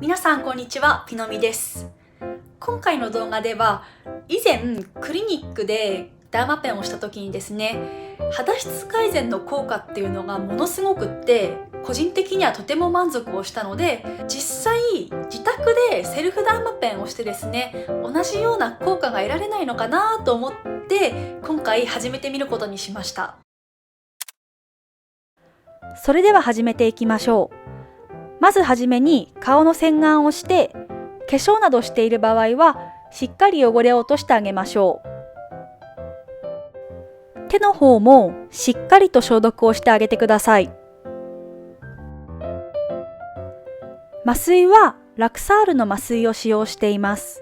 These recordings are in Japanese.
皆さんこんにちは、ピノミです。今回の動画では以前クリニックでダーマペンをした時にですね、肌質改善の効果っていうのがものすごくって個人的にはとても満足をしたので、実際自宅でセルフダーマペンをしてですね、同じような効果が得られないのかなと思って今回始めてみることにしました。それでは始めていきましょう。まずはじめに顔の洗顔をして、化粧などしている場合はしっかり汚れを落としてあげましょう。手の方もしっかりと消毒をしてあげてください。麻酔はラクサールの麻酔を使用しています。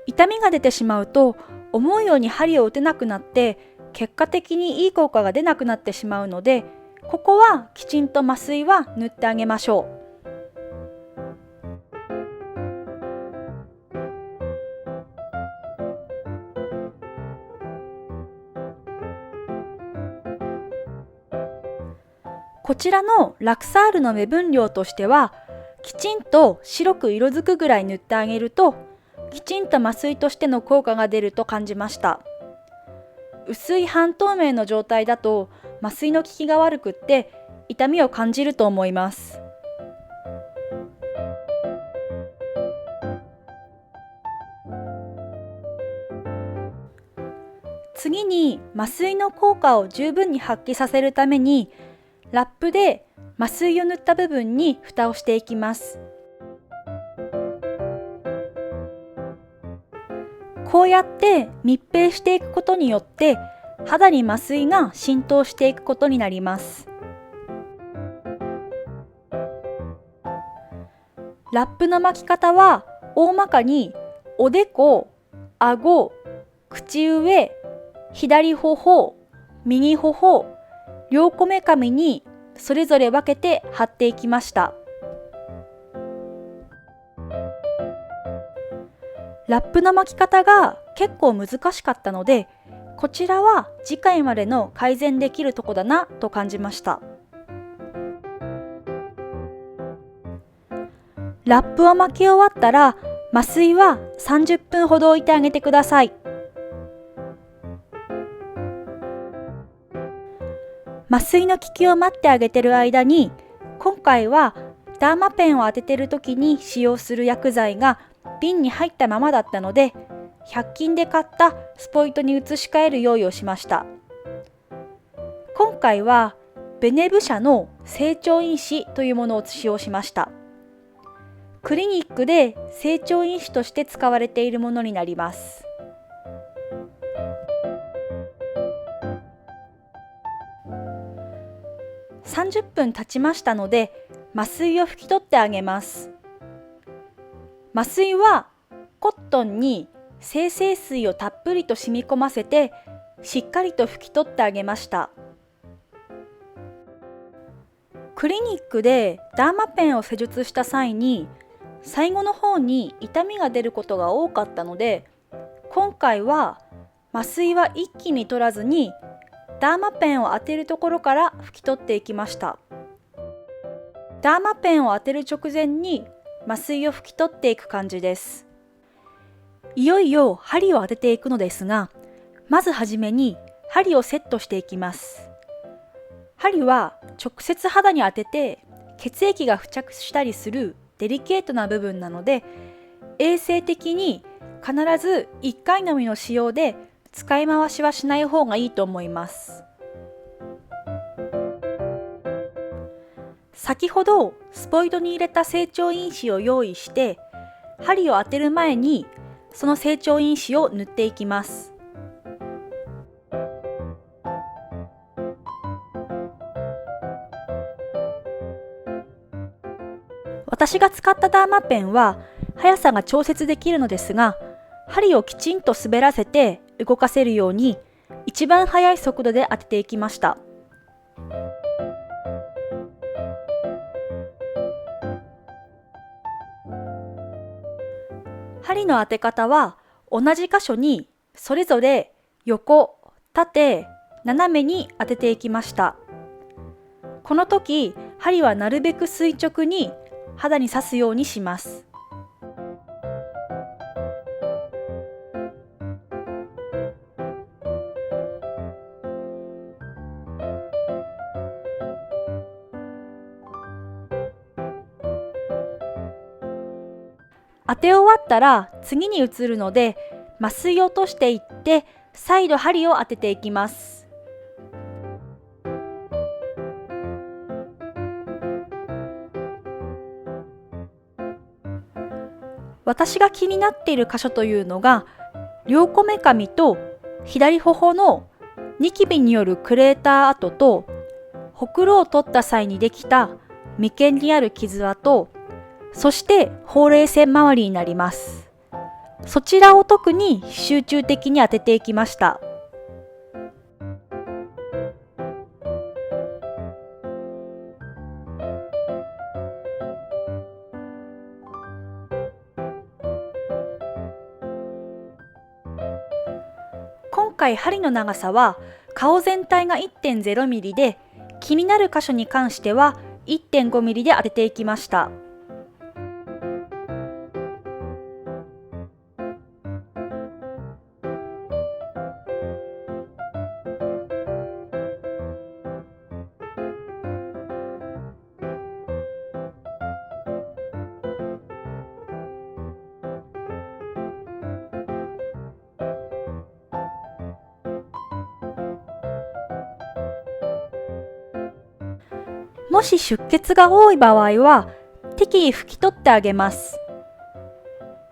痛みが出てしまうと思うように針を打てなくなって、結果的にいい効果が出なくなってしまうので、ここはきちんと麻酔は塗ってあげましょう。こちらのラクサールの目分量としては、きちんと白く色づくぐらい塗ってあげると、きちんと麻酔としての効果が出ると感じました。薄い半透明の状態だと麻酔の効きが悪くって痛みを感じると思います。次に麻酔の効果を十分に発揮させるために、ラップで麻酔を塗った部分に蓋をしていきます。こうやって密閉していくことによって肌に麻酔が浸透していくことになります。ラップの巻き方は大まかにおでこ、顎、口上、左頬、右頬、両こめかみにそれぞれ分けて貼っていきました。ラップの巻き方が結構難しかったので、こちらは次回までの改善できるとこだなと感じました。ラップを巻き終わったら麻酔は30分ほど置いてあげてください。麻酔の効きを待ってあげてる間に、今回はダーマペンを当ててる時に使用する薬剤が瓶に入ったままだったので、100均で買ったスポイトに移し替える用意をしました。今回はベネブ社の成長因子というものを使用しました。クリニックで成長因子として使われているものになります。30分経ちましたので、麻酔を拭き取ってあげます。麻酔はコットンに精製水をたっぷりと染み込ませて、しっかりと拭き取ってあげました。クリニックでダーマペンを施術した際に、最後の方に痛みが出ることが多かったので、今回は麻酔は一気に取らずに、ダーマペンを当てるところから拭き取っていきました。ダーマペンを当てる直前に麻酔を拭き取っていく感じです。いよいよ針を当てていくのですが、まずはじめに針をセットしていきます。針は直接肌に当てて血液が付着したりするデリケートな部分なので、衛生的に必ず1回のみの使用で使い回しはしない方がいいと思います。先ほどスポイトに入れた成長因子を用意して、針を当てる前にその成長因子を塗っていきます。私が使ったダーマペンは速さが調節できるのですが、針をきちんと滑らせて動かせるように一番速い速度で当てていきました。針の当て方は同じ箇所にそれぞれ横、縦、斜めに当てていきました。この時、針はなるべく垂直に肌に刺すようにします。当て終わったら次に移るので、麻酔を落としていって再度針を当てていきます。私が気になっている箇所というのが、両こめかみと左頬のニキビによるクレーター跡と、ほくろを取った際にできた眉間にある傷跡、そしてほうれい線周りになります。そちらを特に集中的に当てていきました。今回針の長さは顔全体が 1.0 ミリで、気になる箇所に関しては 1.5 ミリで当てていきました。もし出血が多い場合は適宜拭き取ってあげます。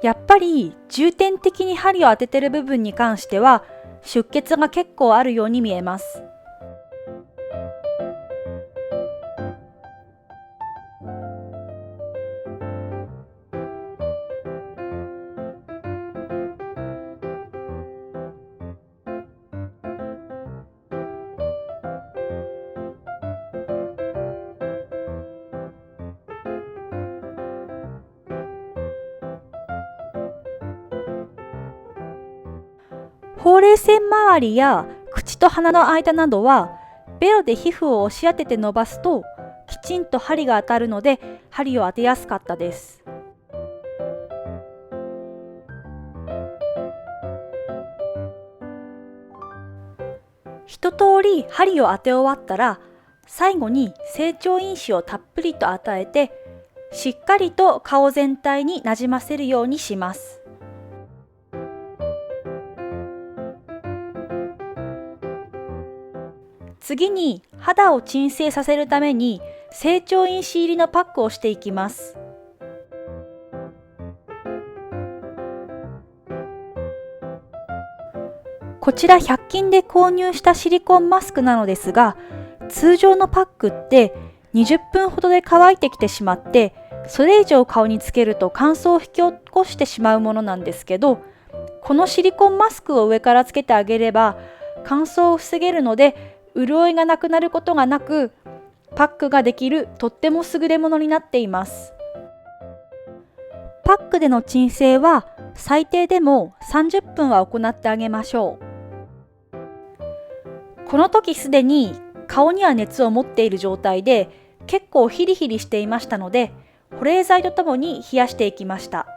やっぱり重点的に針を当てている部分に関しては出血が結構あるように見えます。ほうれい線周りや口と鼻の間などはベロで皮膚を押し当てて伸ばすときちんと針が当たるので、針を当てやすかったです。一通り針を当て終わったら、最後に成長因子をたっぷりと与えて、しっかりと顔全体になじませるようにします。次に肌を鎮静させるために成長因子入りのパックをしていきます。こちら100均で購入したシリコンマスクなのですが、通常のパックって20分ほどで乾いてきてしまって、それ以上顔につけると乾燥を引き起こしてしまうものなんですけど、このシリコンマスクを上からつけてあげれば乾燥を防げるので、潤いがなくなることがなく、パックができるとっても優れものになっています。パックでの鎮静は最低でも30分は行ってあげましょう。この時すでに顔には熱を持っている状態で結構ヒリヒリしていましたので、保冷剤とともに冷やしていきました。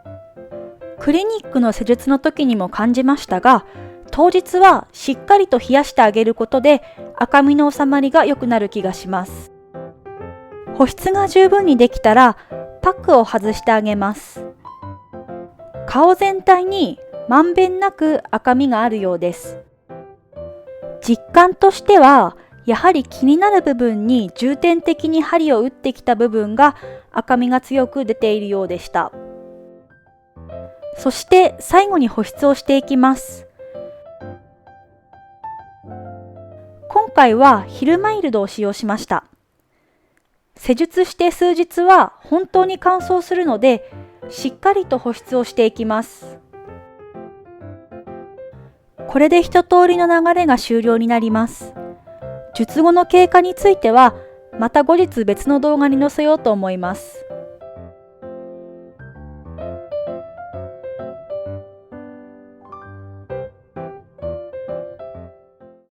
クリニックの施術の時にも感じましたが、当日はしっかりと冷やしてあげることで赤みの収まりが良くなる気がします。保湿が十分にできたらパックを外してあげます。顔全体にまんべんなく赤みがあるようです。実感としてはやはり気になる部分に重点的に針を打ってきた部分が赤みが強く出ているようでした。そして最後に保湿をしていきます。今回はヒルマイルドを使用しました。施術して数日は本当に乾燥するので、しっかりと保湿をしていきます。これで一通りの流れが終了になります。術後の経過については、また後日別の動画に載せようと思います。